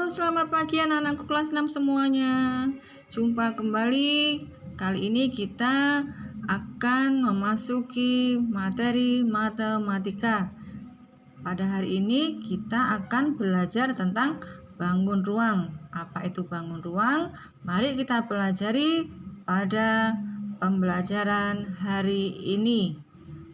Selamat pagi anak-anakku kelas 6 semuanya. Jumpa kembali. Kali ini kita akan memasuki materi matematika. Pada hari ini kita akan belajar tentang bangun ruang. Apa itu bangun ruang? Mari kita pelajari pada pembelajaran hari ini.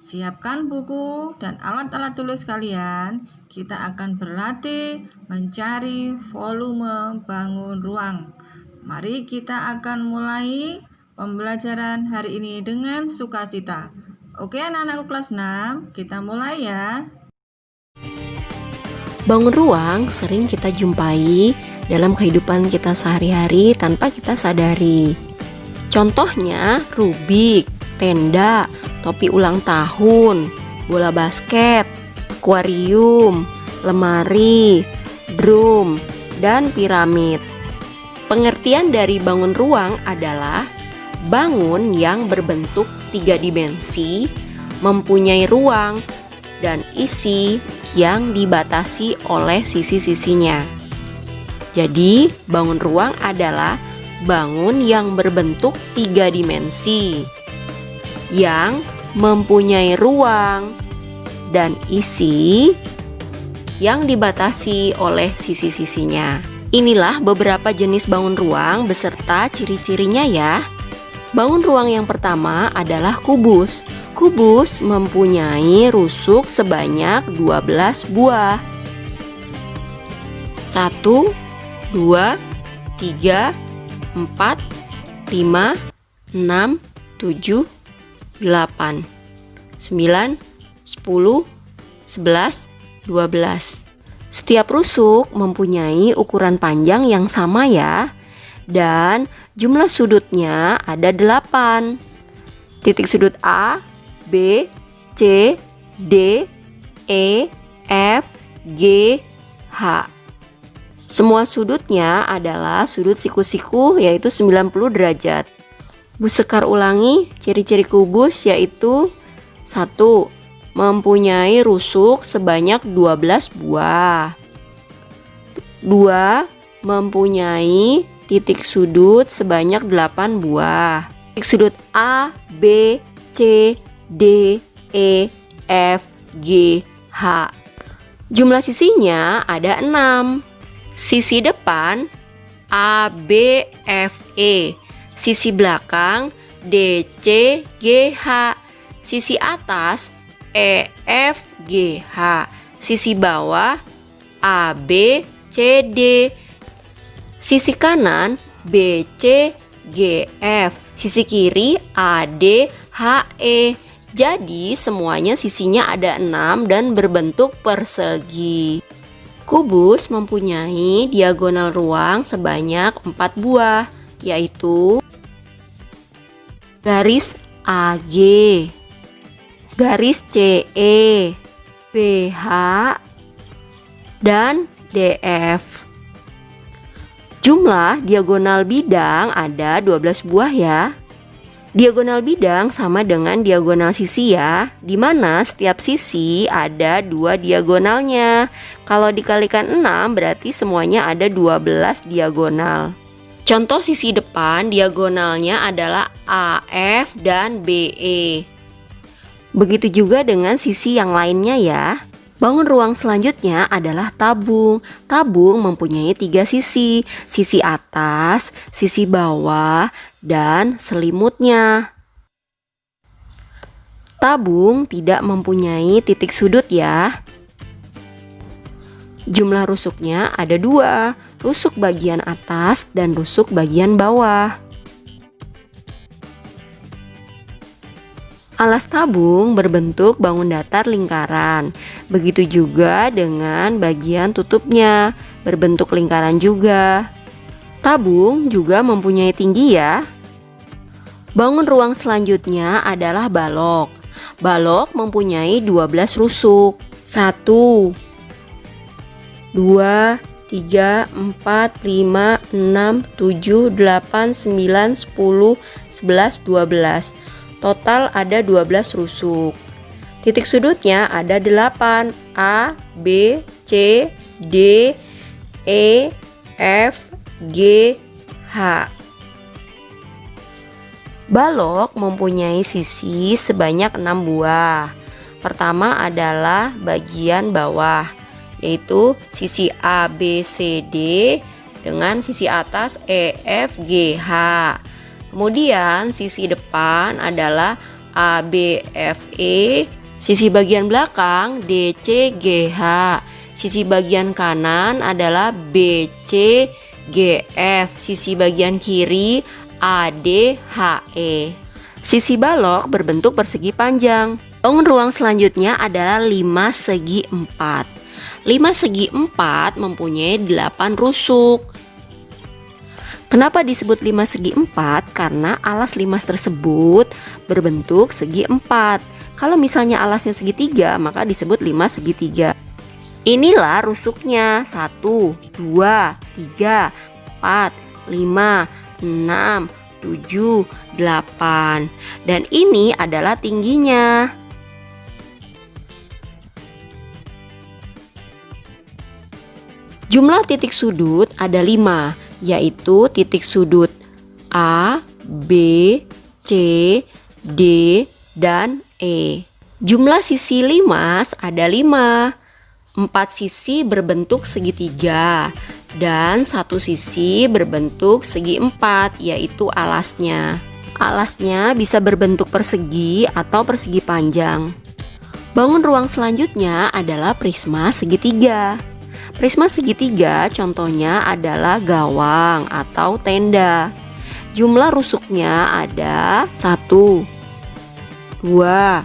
Siapkan buku dan alat-alat tulis kalian. Kita akan berlatih mencari volume bangun ruang. Mari kita akan mulai pembelajaran hari ini dengan sukacita. Oke anak-anakku kelas 6, kita mulai ya. Bangun ruang sering kita jumpai dalam kehidupan kita sehari-hari tanpa kita sadari. Contohnya Rubik, tenda, topi ulang tahun, bola basket, akuarium, lemari, drum, dan piramid. Pengertian dari bangun ruang adalah bangun yang berbentuk 3 dimensi, mempunyai ruang dan isi yang dibatasi oleh sisi-sisinya. Jadi, bangun ruang adalah bangun yang berbentuk 3 dimensi yang mempunyai ruang dan isi yang dibatasi oleh sisi-sisinya. Inilah beberapa jenis bangun ruang beserta ciri-cirinya ya. Bangun ruang yang pertama adalah kubus. Kubus mempunyai rusuk sebanyak 12 buah. 1, 2, 3, 4, 5, 6, 7, 8, 9, 10, 11, 12. Setiap rusuk mempunyai ukuran panjang yang sama ya. Dan jumlah sudutnya ada 8. Titik sudut A, B, C, D, E, F, G, H. Semua sudutnya adalah sudut siku-siku yaitu 90 derajat. Bu Sekar ulangi ciri-ciri kubus yaitu 1. Mempunyai rusuk sebanyak 12 buah. 2. Mempunyai titik sudut sebanyak 8 buah. Titik sudut A, B, C, D, E, F, G, H. Jumlah sisinya ada 6. Sisi depan A, B, F, E. Sisi belakang D, C, G, H. Sisi atas E, F, G, H. Sisi bawah A, B, C, D. Sisi kanan B, C, G, F. Sisi kiri A, D, H, E. Jadi semuanya sisinya ada 6 dan berbentuk persegi. Kubus mempunyai diagonal ruang sebanyak 4 buah, yaitu garis AG, garis CE, BH, dan DF. Jumlah diagonal bidang ada 12 buah ya. Diagonal bidang sama dengan diagonal sisi ya, di mana setiap sisi ada 2 diagonalnya. Kalau dikalikan 6 berarti semuanya ada 12 diagonal. Contoh sisi depan diagonalnya adalah AF dan BE. Begitu juga dengan sisi yang lainnya ya. Bangun ruang selanjutnya adalah tabung. Tabung mempunyai 3 sisi, sisi atas, sisi bawah, dan selimutnya. Tabung tidak mempunyai titik sudut ya. Jumlah rusuknya ada 2, rusuk bagian atas dan rusuk bagian bawah. Alas tabung berbentuk bangun datar lingkaran. Begitu juga dengan bagian tutupnya, berbentuk lingkaran juga. Tabung juga mempunyai tinggi ya. Bangun ruang selanjutnya adalah balok. Balok mempunyai 12 rusuk. 1, 2, 3, 4, 5, 6, 7, 8, 9, 10, 11, 12. Total ada 12 rusuk. Titik sudutnya ada 8, A, B, C, D, E, F, G, H. Balok mempunyai sisi sebanyak 6 buah. Pertama adalah bagian bawah, yaitu sisi A, B, C, D dengan sisi atas E, F, G, H. Kemudian sisi depan adalah A, B, F, E. Sisi bagian belakang D, C, G, H. Sisi bagian kanan adalah B, C, G, F. Sisi bagian kiri A, D, H, E. Sisi balok berbentuk persegi panjang. Bangun ruang selanjutnya adalah 5 segi 4. 5 segi 4 mempunyai 8 rusuk. Kenapa disebut 5 segi 4? Karena alas limas tersebut berbentuk segi 4. Kalau misalnya alasnya segitiga, maka disebut 5 segitiga. Inilah rusuknya: 1, 2, 3, 4, 5, 6, 7, 8. Dan ini adalah tingginya. Jumlah titik sudut ada 5, yaitu titik sudut A, B, C, D, dan E. Jumlah sisi limas ada 5. 4 sisi berbentuk segitiga dan 1 sisi berbentuk segi 4, yaitu alasnya. Alasnya bisa berbentuk persegi atau persegi panjang. Bangun ruang selanjutnya adalah prisma segitiga. Prisma segitiga contohnya adalah gawang atau tenda. Jumlah rusuknya ada 1, 2,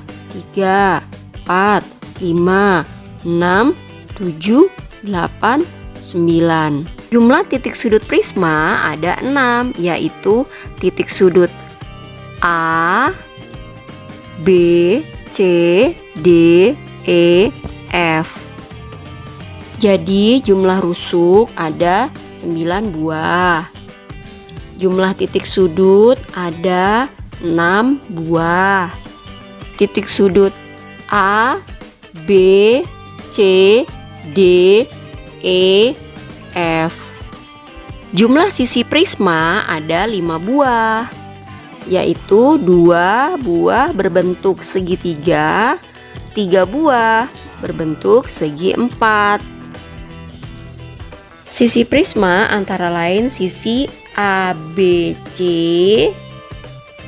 3, 4, 5, 6, 7, 8, 9. Jumlah titik sudut prisma ada 6, yaitu titik sudut A, B, C, D, E, F. Jadi jumlah rusuk ada 9 buah. Jumlah titik sudut ada 6 buah. Titik sudut A, B, C, D, E, F. Jumlah sisi prisma ada 5 buah, yaitu 2 buah berbentuk segitiga, 3 buah berbentuk segi 4. Sisi prisma antara lain sisi ABC,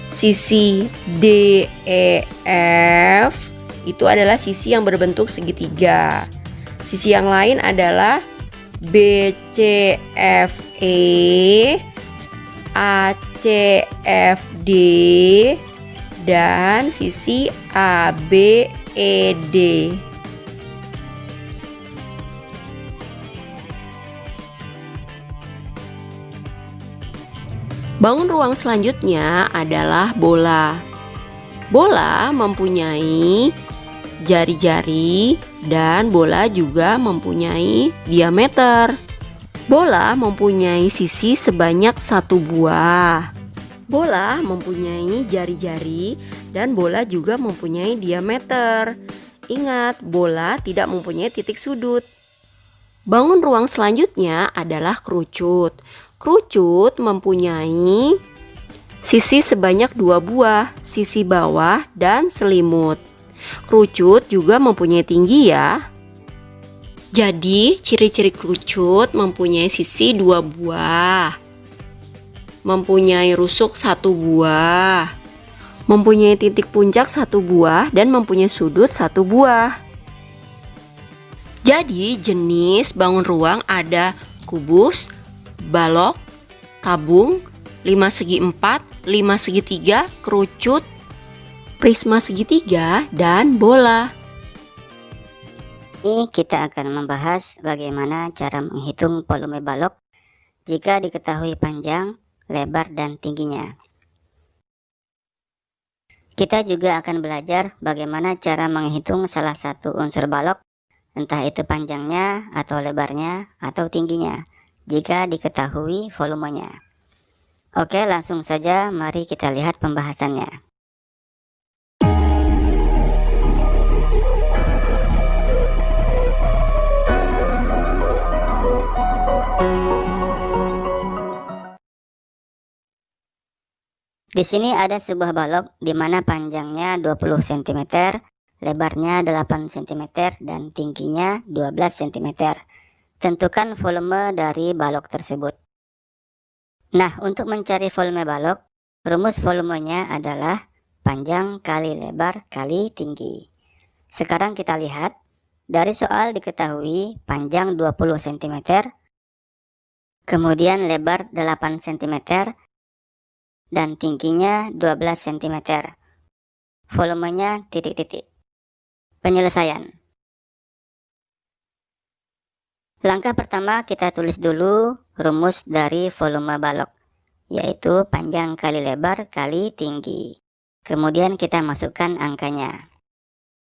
sisi DEF itu adalah sisi yang berbentuk segitiga. Sisi yang lain adalah BCFE, ACFD, dan sisi ABED. Bangun ruang selanjutnya adalah bola. Bola mempunyai jari-jari dan bola juga mempunyai diameter. Bola mempunyai sisi sebanyak 1 buah. Bola mempunyai jari-jari dan bola juga mempunyai diameter. Ingat, bola tidak mempunyai titik sudut. Bangun ruang selanjutnya adalah kerucut. Kerucut mempunyai sisi sebanyak 2 buah, sisi bawah dan selimut. Kerucut juga mempunyai tinggi ya. Jadi ciri-ciri kerucut mempunyai sisi 2 buah, mempunyai rusuk 1 buah, mempunyai titik puncak 1 buah, dan mempunyai sudut 1 buah. Jadi jenis bangun ruang ada kubus, balok, tabung, 5 segi 4, 5 segitiga, kerucut, prisma segitiga, dan bola. Ini kita akan membahas bagaimana cara menghitung volume balok jika diketahui panjang, lebar, dan tingginya. Kita juga akan belajar bagaimana cara menghitung salah satu unsur balok, entah itu panjangnya atau lebarnya atau tingginya, jika diketahui volumenya. Oke, langsung saja mari kita lihat pembahasannya. Di sini ada sebuah balok di mana panjangnya 20 cm, lebarnya 8 cm, dan tingginya 12 cm. Tentukan volume dari balok tersebut. Nah, untuk mencari volume balok, rumus volumenya adalah panjang kali lebar kali tinggi. Sekarang kita lihat, dari soal diketahui panjang 20 cm, kemudian lebar 8 cm, dan tingginya 12 cm. Volumenya titik-titik. Penyelesaian. Langkah pertama kita tulis dulu rumus dari volume balok, yaitu panjang kali lebar kali tinggi. Kemudian kita masukkan angkanya.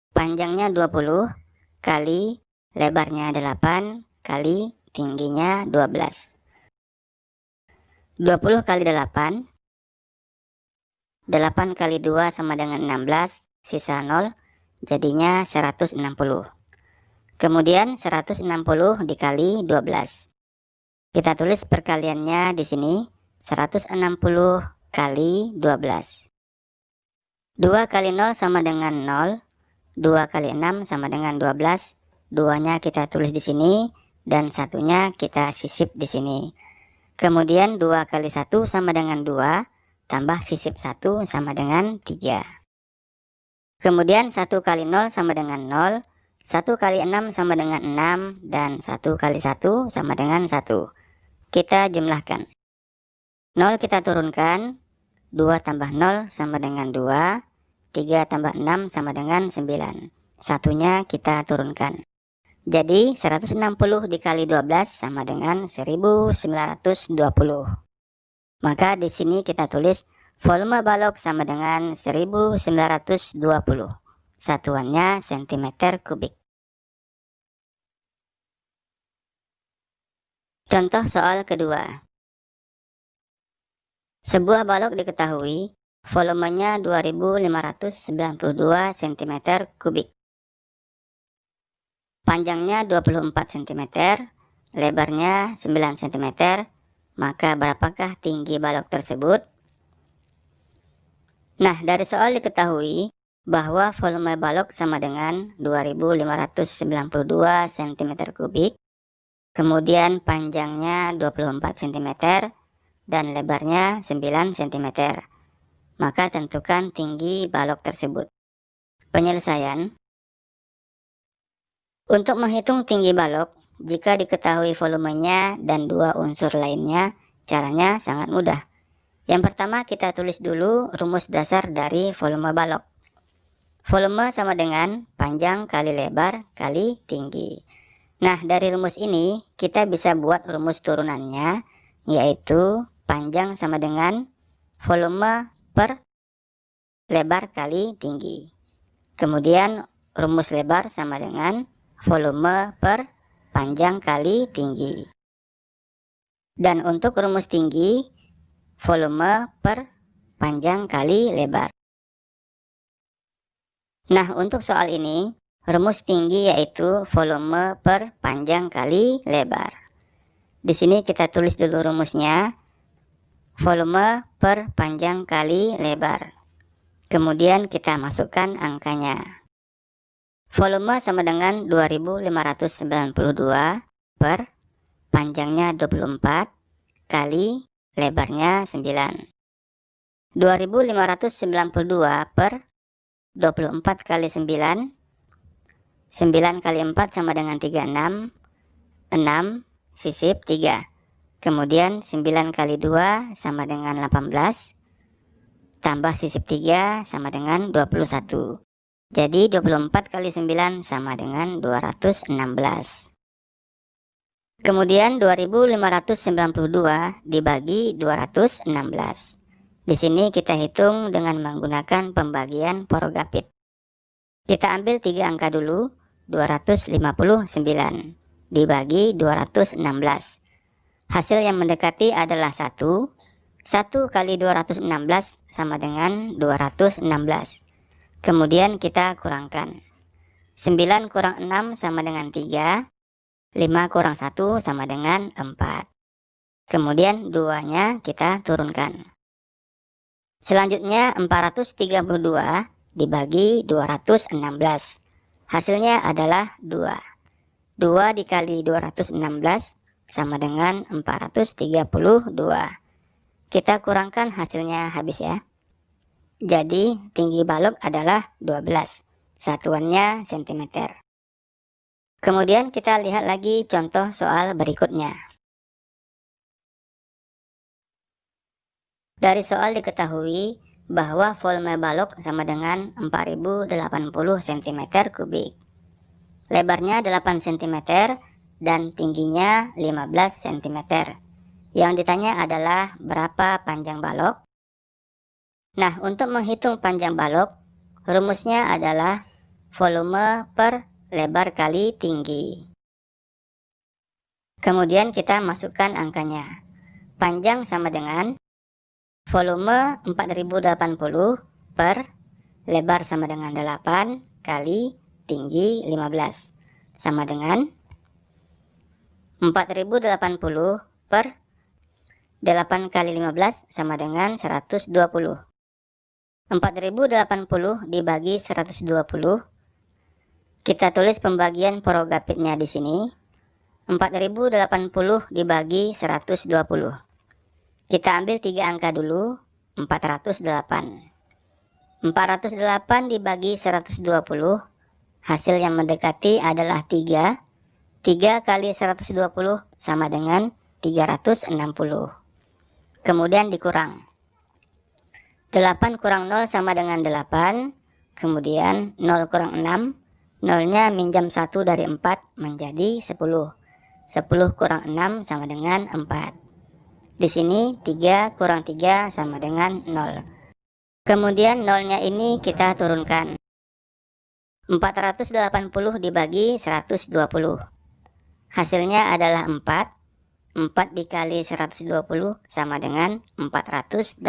Panjangnya 20 kali lebarnya 8 kali tingginya 12. 20 kali 8, 8 kali 2 sama dengan 16, sisa 0, jadinya 160. Kemudian 160 dikali 12. Kita tulis perkaliannya di sini, 160 kali 12. 2 kali 0 sama dengan 0, 2 kali 6 sama dengan 12, 2-nya kita tulis di sini, dan 1-nya kita sisip di sini. Kemudian 2 kali 1 sama dengan 2, tambah sisip 1 sama dengan 3. Kemudian 1 kali 0 sama dengan 0, 1 kali 6 sama dengan 6, dan 1 kali 1 sama dengan 1. Kita jumlahkan. 0 kita turunkan, 2 tambah 0 sama dengan 2, 3 tambah 6 sama dengan 9. Satunya kita turunkan. Jadi 160 dikali 12 sama dengan 1920. Maka di sini kita tulis volume balok sama dengan 1920. Satuannya cm kubik. Contoh soal kedua. Sebuah balok diketahui volumenya 2592 cm kubik. Panjangnya 24 cm, lebarnya 9 cm. Maka berapakah tinggi balok tersebut? Nah, dari soal diketahui bahwa volume balok sama dengan 2592 cm kubik, kemudian panjangnya 24 cm, dan lebarnya 9 cm. Maka tentukan tinggi balok tersebut. Penyelesaian. Untuk menghitung tinggi balok, jika diketahui volumenya dan dua unsur lainnya, caranya sangat mudah. Yang pertama kita tulis dulu rumus dasar dari volume balok. Volume sama dengan panjang kali lebar kali tinggi. Nah, dari rumus ini kita bisa buat rumus turunannya, yaitu panjang sama dengan volume per lebar kali tinggi. Kemudian rumus lebar sama dengan volume per panjang kali tinggi. Dan untuk rumus tinggi, volume per panjang kali lebar. Nah, untuk soal ini, rumus tinggi yaitu volume per panjang kali lebar. Di sini kita tulis dulu rumusnya, volume per panjang kali lebar. Kemudian kita masukkan angkanya. Volume sama dengan 2592 per panjangnya 24 kali lebarnya 9. 2592 per 24 kali 9. 9 kali 4 sama dengan 36. 6 sisip 3. Kemudian 9 kali 2 sama dengan 18. Tambah sisip 3 sama dengan 21. Jadi 24 kali 9 sama dengan 216. Kemudian 2592 dibagi 216. Di sini kita hitung dengan menggunakan pembagian porogapit. Kita ambil 3 angka dulu, 259 dibagi 216. Hasil yang mendekati adalah 1. 1 kali 216 sama dengan 216. Kemudian kita kurangkan. 9 kurang 6 sama dengan 3. 5 kurang 1 sama dengan 4. Kemudian 2-nya kita turunkan. Selanjutnya 432 dibagi 216. Hasilnya adalah 2. 2 dikali 216 sama dengan 432. Kita kurangkan hasilnya habis ya. Jadi tinggi balok adalah 12. Satuannya cm. Kemudian kita lihat lagi contoh soal berikutnya. Dari soal diketahui bahwa volume balok sama dengan 4080 cm3. Lebarnya 8 cm dan tingginya 15 cm. Yang ditanya adalah berapa panjang balok. Nah, untuk menghitung panjang balok, rumusnya adalah volume per lebar kali tinggi. Kemudian kita masukkan angkanya. Panjang sama dengan volume 4080 per lebar sama dengan 8 kali tinggi 15 sama dengan 4080 per 8 kali 15 sama dengan 120. 4080 dibagi 120. Kita tulis pembagian Porogapitnya di sini. 4080 dibagi 120. Kita ambil 3 angka dulu, 408. 408 dibagi 120, hasil yang mendekati adalah 3. 3 kali 120 sama dengan 360. Kemudian dikurang. 8 kurang 0 sama dengan 8. Kemudian 0 kurang 6. 0-nya minjam 1 dari 4 menjadi 10. 10 kurang 6 sama dengan 4. Di sini 3 kurang 3 sama dengan 0. Kemudian 0-nya ini kita turunkan. 480 dibagi 120. Hasilnya adalah 4. 4 dikali 120 sama dengan 480.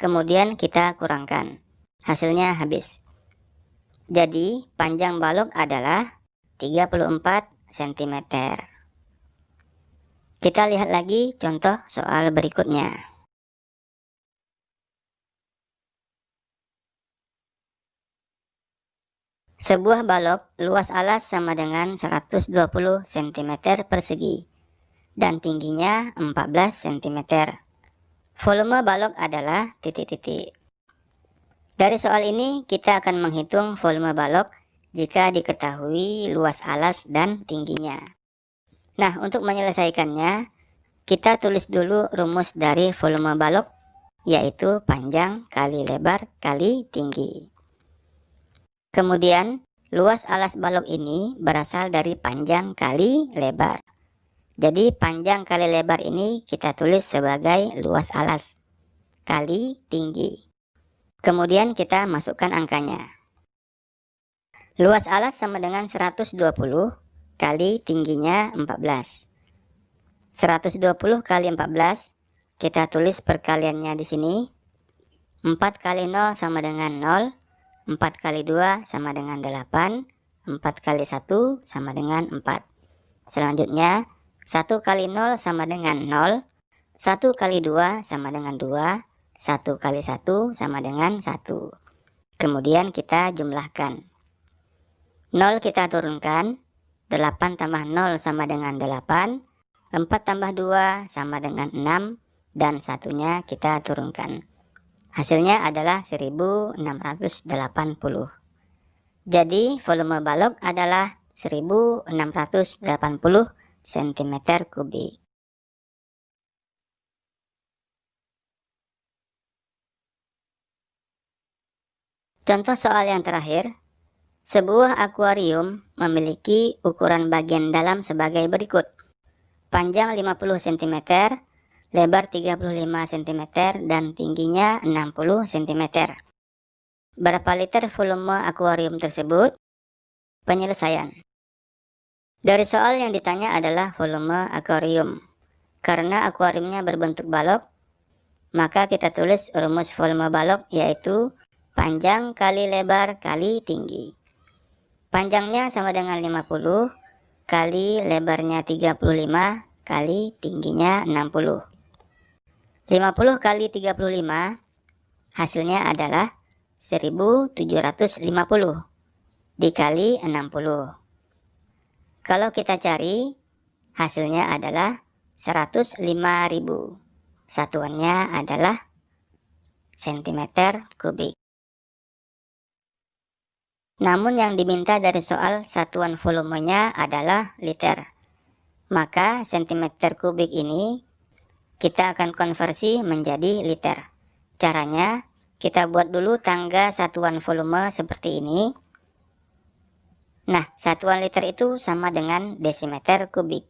Kemudian kita kurangkan. Hasilnya habis. Jadi panjang balok adalah 34 cm. Kita lihat lagi contoh soal berikutnya. Sebuah balok luas alas sama dengan 120 cm persegi dan tingginya 14 cm. Volume balok adalah titik-titik. Dari soal ini kita akan menghitung volume balok jika diketahui luas alas dan tingginya. Nah, untuk menyelesaikannya, kita tulis dulu rumus dari volume balok, yaitu panjang kali lebar kali tinggi. Kemudian, luas alas balok ini berasal dari panjang kali lebar. Jadi, panjang kali lebar ini kita tulis sebagai luas alas kali tinggi. Kemudian kita masukkan angkanya. Luas alas sama dengan 120 kali tingginya 14. 120 kali 14, kita tulis perkaliannya di sini. 4 kali 0 sama dengan 0. 4 kali 2 sama dengan 8. 4 kali 1 sama dengan 4. Selanjutnya, 1 kali 0 sama dengan 0. 1 kali 2 sama dengan 2. 1 kali 1 sama dengan 1. Kemudian kita jumlahkan. 0 kita turunkan. 8 tambah 0 sama dengan 8, 4 tambah 2 sama dengan 6, dan satunya kita turunkan. Hasilnya adalah 1680. Jadi volume balok adalah 1680 cm3. Contoh soal yang terakhir. Sebuah akuarium memiliki ukuran bagian dalam sebagai berikut. Panjang 50 cm, lebar 35 cm, dan tingginya 60 cm. Berapa liter volume akuarium tersebut? Penyelesaian. Dari soal yang ditanya adalah volume akuarium. Karena akuariumnya berbentuk balok, maka kita tulis rumus volume balok, yaitu panjang kali lebar kali tinggi. Panjangnya sama dengan 50 kali lebarnya 35 kali tingginya 60. 50 kali 35 hasilnya adalah 1750 dikali 60. Kalau kita cari, hasilnya adalah 105.000. Satuannya adalah cm kubik. Namun yang diminta dari soal satuan volumenya adalah liter. Maka cm kubik ini kita akan konversi menjadi liter. Caranya, kita buat dulu tangga satuan volume seperti ini. Nah, satuan liter itu sama dengan desimeter kubik.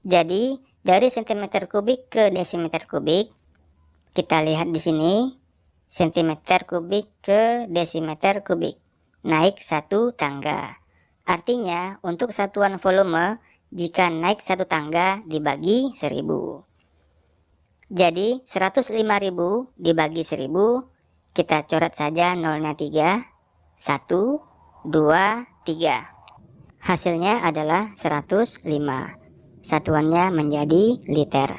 Jadi, dari cm kubik ke desimeter kubik, kita lihat di sini, cm kubik ke desimeter kubik, naik satu tangga. Artinya, untuk satuan volume, jika naik satu tangga dibagi 1000. Jadi, 105.000 dibagi 1000, kita coret saja nolnya 3, 1, 2, 3. Hasilnya adalah 105. Satuannya menjadi liter.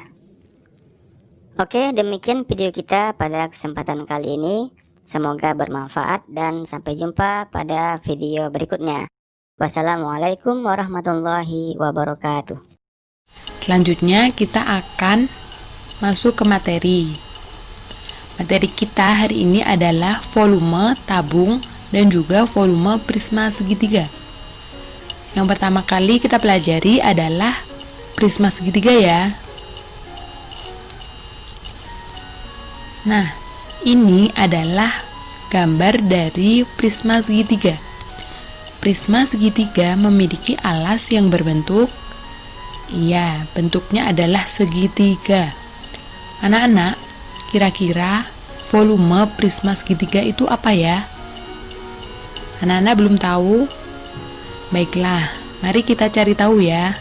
Oke, demikian video kita pada kesempatan kali ini. Semoga bermanfaat dan sampai jumpa pada video berikutnya. Wassalamualaikum warahmatullahi wabarakatuh. Selanjutnya kita akan masuk ke materi. Materi kita hari ini adalah volume tabung dan juga volume prisma segitiga. Yang pertama kali kita pelajari adalah prisma segitiga ya. Nah, ini adalah gambar dari prisma segitiga. Prisma segitiga memiliki alas yang berbentuk, bentuknya adalah segitiga. Anak-anak, kira-kira volume prisma segitiga itu apa ya? Anak-anak belum tahu? Baiklah, mari kita cari tahu ya.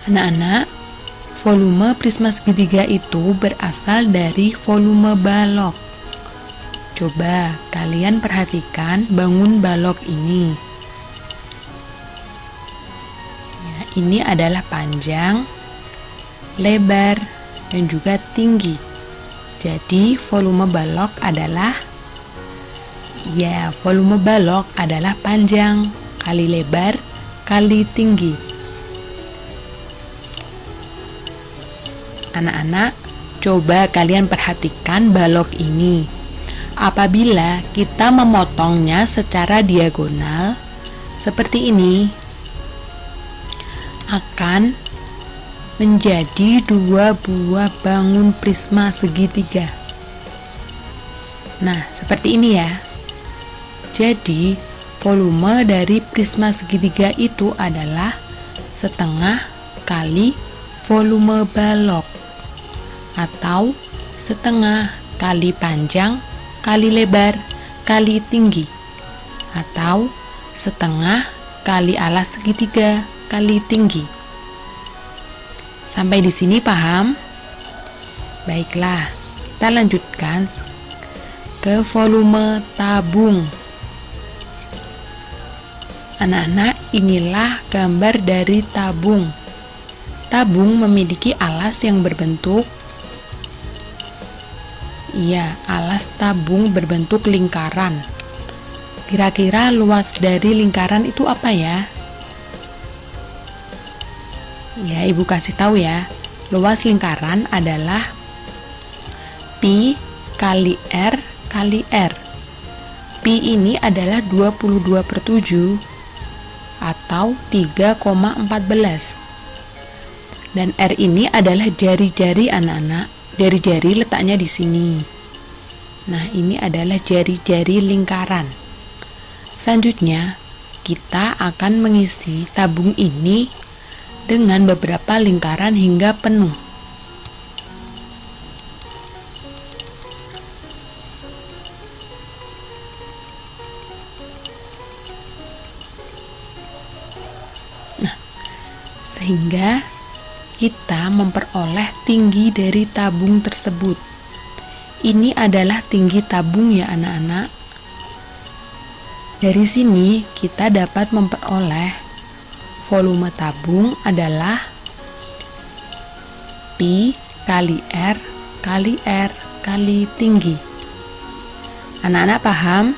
Anak-anak, volume prisma segitiga itu berasal dari volume balok. Coba kalian perhatikan bangun balok ini. Ya, ini adalah panjang, lebar, dan juga tinggi. Jadi volume balok adalah panjang kali lebar kali tinggi. Anak-anak, coba kalian perhatikan balok ini. Apabila kita memotongnya secara diagonal seperti ini, akan menjadi 2 buah bangun prisma segitiga. Nah, seperti ini ya. Jadi, volume dari prisma segitiga itu adalah setengah kali volume balok, atau setengah kali panjang kali lebar kali tinggi, atau setengah kali alas segitiga kali tinggi. Sampai di sini paham? Baiklah, kita lanjutkan ke volume tabung. Anak-anak, inilah gambar dari tabung. Tabung memiliki alas yang berbentuk, alas tabung berbentuk lingkaran. Kira-kira luas dari lingkaran itu apa ya? Ya, Ibu kasih tahu ya. Luas lingkaran adalah pi kali R kali R. Pi ini adalah 22/7 atau 3,14. Dan R ini adalah jari-jari anak-anak. Jari-jari letaknya di sini. Nah, ini adalah jari-jari lingkaran. Selanjutnya, kita akan mengisi tabung ini dengan beberapa lingkaran hingga penuh. Nah, sehingga kita memperoleh tinggi dari tabung tersebut. Ini adalah tinggi tabung ya anak-anak. Dari sini kita dapat memperoleh volume tabung adalah Pi kali R kali R kali tinggi. Anak-anak paham?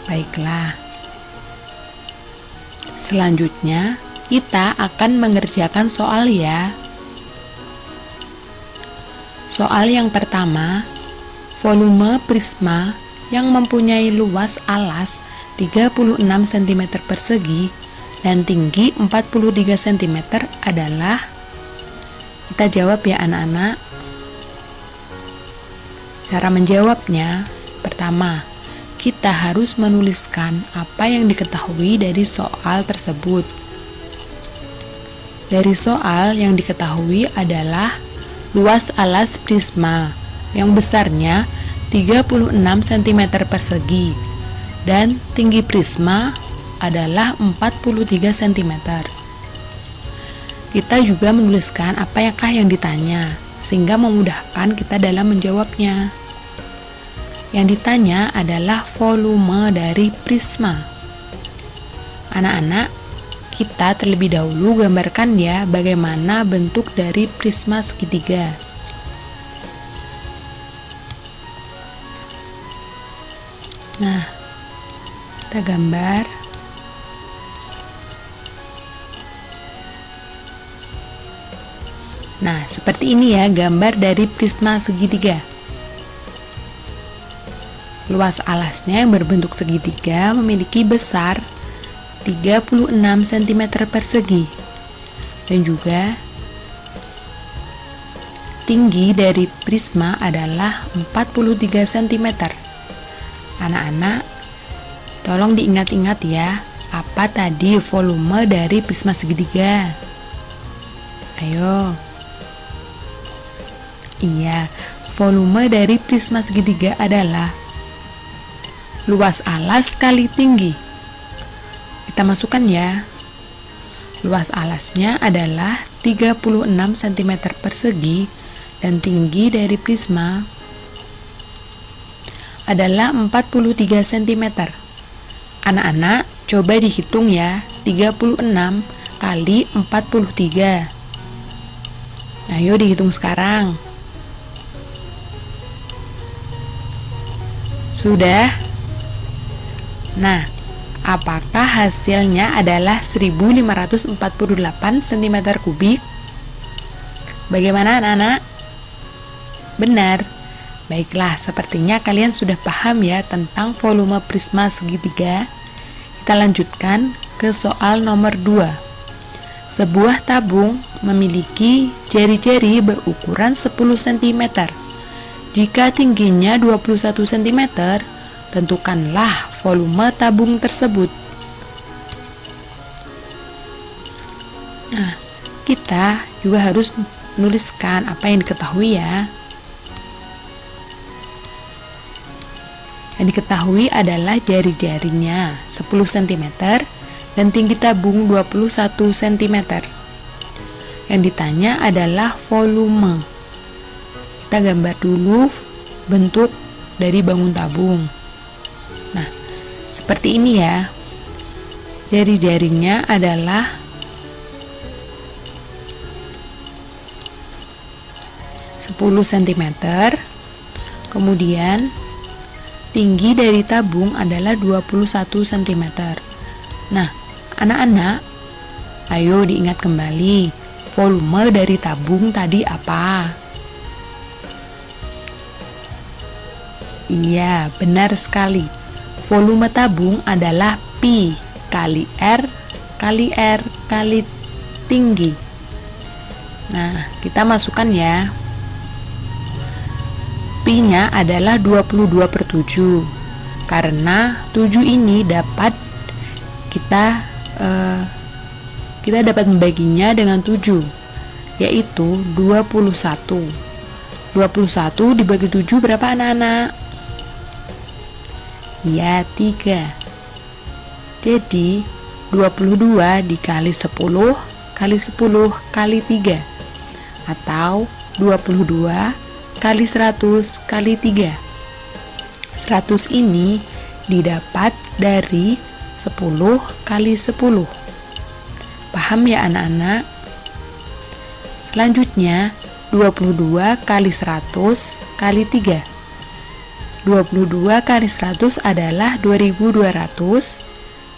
Baiklah. Selanjutnya, kita akan mengerjakan soal ya. Soal yang pertama, volume prisma yang mempunyai luas alas 36 cm persegi dan tinggi 43 cm adalah. Kita jawab ya anak-anak. Cara menjawabnya, pertama, kita harus menuliskan apa yang diketahui dari soal tersebut. Dari soal yang diketahui adalah luas alas prisma yang besarnya 36 cm persegi dan tinggi prisma adalah 43 cm. Kita juga menuliskan apakah yang ditanya sehingga memudahkan kita dalam menjawabnya. Yang ditanya adalah volume dari prisma. Anak-anak, kita terlebih dahulu gambarkan ya bagaimana bentuk dari prisma segitiga. Nah, kita gambar. Nah, seperti ini ya gambar dari prisma segitiga. Luas alasnya yang berbentuk segitiga memiliki besar 36 cm persegi dan juga tinggi dari prisma adalah 43 cm. Anak-anak, tolong diingat-ingat ya, apa tadi volume dari prisma segitiga? Ayo. Iya, volume dari prisma segitiga adalah luas alas kali tinggi. Kita masukkan ya. Luas alasnya adalah 36 cm persegi dan tinggi dari prisma adalah 43 cm. Anak-anak, coba dihitung ya, 36 kali 43. Ayo dihitung sekarang. Sudah? Nah, apakah hasilnya adalah 1548 cm kubik? Bagaimana anak-anak? Benar. Baiklah, sepertinya kalian sudah paham ya tentang volume prisma segitiga. Kita lanjutkan ke soal nomor 2. Sebuah tabung memiliki jari-jari berukuran 10 cm. Jika tingginya 21 cm, tentukanlah volume tabung tersebut. Nah, kita juga harus menuliskan apa yang diketahui ya. Yang diketahui adalah jari-jarinya 10 cm dan tinggi tabung 21 cm. Yang ditanya adalah volume. Kita gambar dulu bentuk dari bangun tabung. Nah, seperti ini ya. Jari-jarinya adalah 10 cm. Kemudian tinggi dari tabung adalah 21 cm. Nah, anak-anak, ayo diingat kembali, volume dari tabung tadi apa? Iya, benar sekali. Volume tabung adalah Pi kali R kali R kali tinggi. Nah, kita masukkan ya. Pi-nya adalah 22/7. Karena 7 ini dapat kita dapat membaginya dengan 7, yaitu 21. 21 dibagi 7 berapa anak-anak? Ya, 3. Jadi 22 dikali 10 kali 10 kali 3 atau 22 kali 100 kali 3. 100 ini didapat dari 10 kali 10. Paham ya anak-anak? Selanjutnya 22 kali 100 kali 3. 22 kali 100 adalah 2200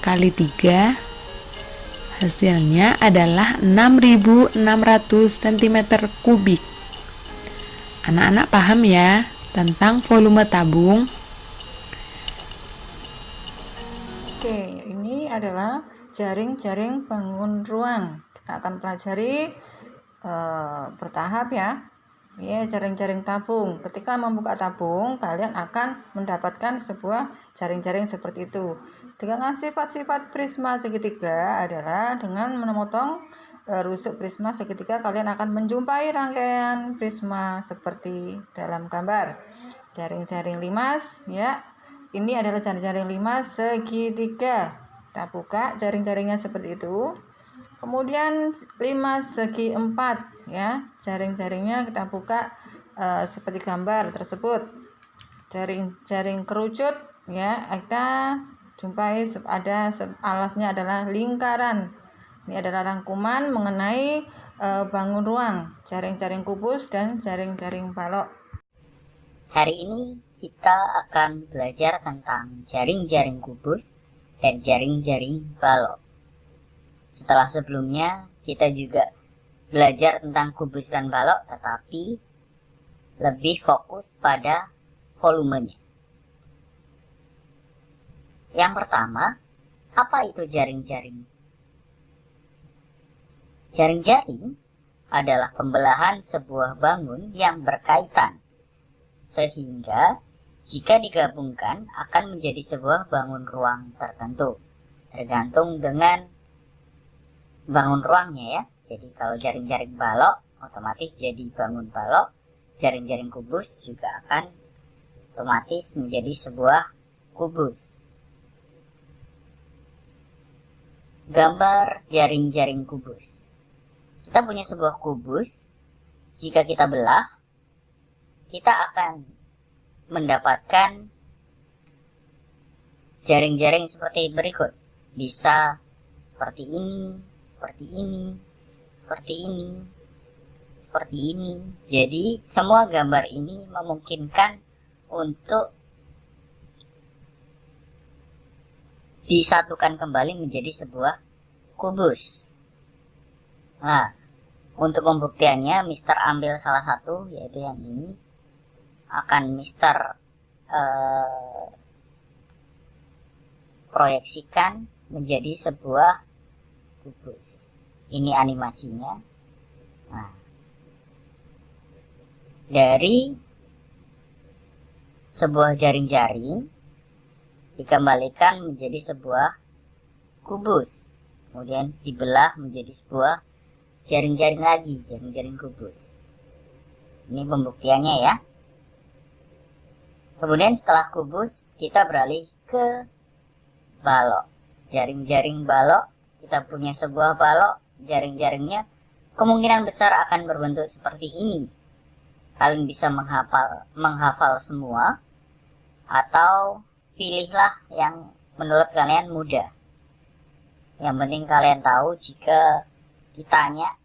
kali 3. Hasilnya adalah 6600 cm kubik. Anak-anak paham ya tentang volume tabung? Oke, ini adalah jaring-jaring bangun ruang. Kita akan pelajari bertahap ya. Ya, jaring-jaring tabung. Ketika membuka tabung, kalian akan mendapatkan sebuah jaring-jaring seperti itu. Dengan sifat-sifat prisma segitiga adalah dengan memotong rusuk prisma segitiga, kalian akan menjumpai rangkaian prisma seperti dalam gambar. Jaring-jaring limas ya. Ini adalah jaring-jaring limas segitiga. Kita buka jaring-jaringnya seperti itu. Kemudian 5 segi 4 ya, jaring-jaringnya kita buka seperti gambar tersebut. Jaring-jaring kerucut ya, kita jumpai ada alasnya adalah lingkaran. Ini adalah rangkuman mengenai bangun ruang, jaring-jaring kubus dan jaring-jaring balok. Hari ini kita akan belajar tentang jaring-jaring kubus dan jaring-jaring balok. Setelah sebelumnya kita juga belajar tentang kubus dan balok, tetapi lebih fokus pada volumenya. Yang pertama, apa itu jaring-jaring? Jaring-jaring adalah pembelahan sebuah bangun yang berkaitan, sehingga jika digabungkan akan menjadi sebuah bangun ruang tertentu, tergantung dengan bangun ruangnya ya. Jadi kalau jaring-jaring balok otomatis jadi bangun balok, jaring-jaring kubus juga akan otomatis menjadi sebuah kubus. Gambar jaring-jaring kubus. Kita punya sebuah kubus. Jika kita belah, kita akan mendapatkan jaring-jaring seperti berikut. Bisa seperti ini, seperti ini, seperti ini, seperti ini. Jadi semua gambar ini memungkinkan untuk disatukan kembali menjadi sebuah kubus. Nah, untuk pembuktiannya Mister ambil salah satu, yaitu yang ini. Akan Mister proyeksikan menjadi sebuah kubus. Ini animasinya. Nah, dari sebuah jaring-jaring dikembalikan menjadi sebuah kubus, kemudian dibelah menjadi sebuah jaring-jaring lagi, jaring-jaring kubus. Ini pembuktiannya ya. Kemudian setelah kubus kita beralih ke balok. Jaring-jaring balok, kita punya sebuah balok, jaring-jaringnya kemungkinan besar akan berbentuk seperti ini. Kalian bisa menghafal semua, atau pilihlah yang menurut kalian mudah. Yang penting kalian tahu jika ditanya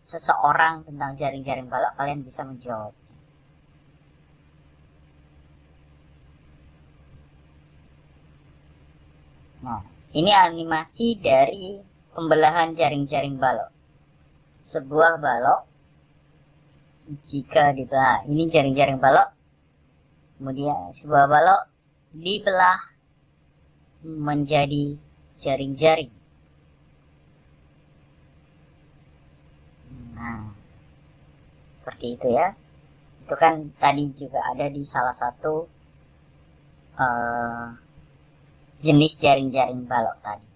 seseorang tentang jaring-jaring balok, kalian bisa menjawab. Nah, ini animasi dari pembelahan jaring-jaring balok. Sebuah balok, jika dibelah, ini jaring-jaring balok, kemudian sebuah balok dibelah menjadi jaring-jaring. Nah, seperti itu ya. Itu kan tadi juga ada di salah satu jenis jaring-jaring balok tadi.